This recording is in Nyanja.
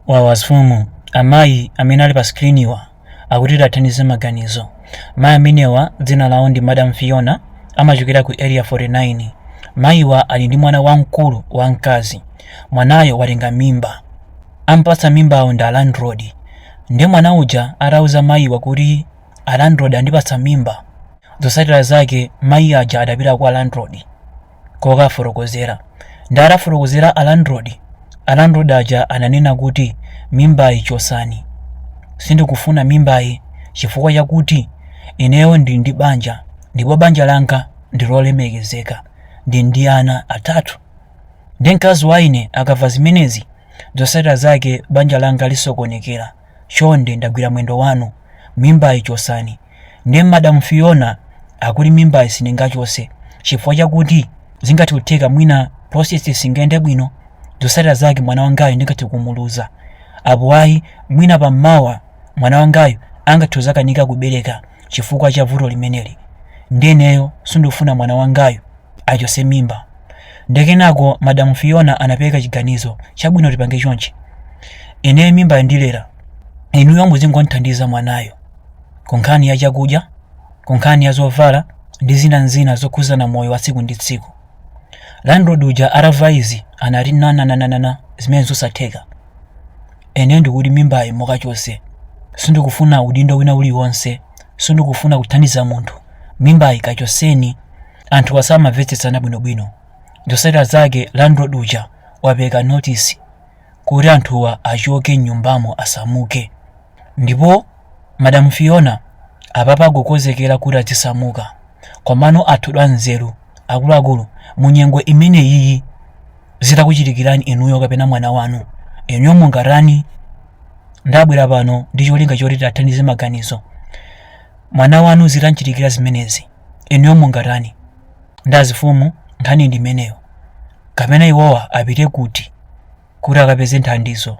wafumu amayi amene ali pa screeniwa akuti athandize maganizo. Mayi amenewa dzina lawo ndi Madam Fiona, amachokera ku area 49. mayiwa ali ndi mwana wamkulu wamkazi. Mwanayo watenga mimba, ampatsa mimbawo ndi landlord. Ndi mwana uja atauza mayiwa kuti landlord andipatsa mimba. Zotsatira zake mayi aja adapita kwa landlord kokafotokozera. Ndi atafotokozera landlord aja ananena kuti mimbayi chosani, sindikufuna mimbayi chifukwa chakuti ineyo ndi ndi banja, ndipo banja langa ndilolemekezeka, ndi ana 3. Ndi mkazi wa ine akamva zimenezi, zotsatira zake banja langa lisokonekera. Chonde ndagwira mwendo wanu, mimbayi chosani. Ndi Madam Fiona akuti mimbayi sindingachose chifukwa chakuti zingati kutheka mwina process singende bwino. Zotsatira zake mwana wangayo ndingati kumuluza apo ayi mwina pammawa mwana wangayo angathoza kanika kubereka chifukwa cha vuto limeneli. Ndineyo sindifuna mwana wangayo achose mimba. Ndekenako Madam Fiona anapereka chiganizo chabwino tipange chonchi. Ine mimba ndilera, inuyo muzingondithandiza mwanayo kunkhani ya chakudya, kunkhani ya zovala ndi zina zokhuzana moyo wa tsiku ndi tsiku. Landlord uja atamva izi anati nananana zimene zosatheka. Ene ndikuti mimbayi mukachose, sindikufuna udindo wina uliwonse, sindikufuna kuthandiza munthu, mimbayi kachoseni. Anthu asamamvetsetsana bwinobwino. Zotsatira zake landlord uja wapereka notice kuti anthuwa achoke nyumbamo asamuke. Ndipo Madam Fiona apapa akukonzekera kuti azisamuka. Komano athudwa nzeru akuluakulu munyengo imene iyi zitakuchitikirani inuyo kapena mwana wanu, inuyo mungatani? Ndabwera pano ndi cholinga choti tathandize maganizo. Mwana wanu zitanchitikira zimenezi, inuyo mungatani? Ndazifumu nkhani ndi imeneyo, kapena iwowa apite kuti akapeze thandizo.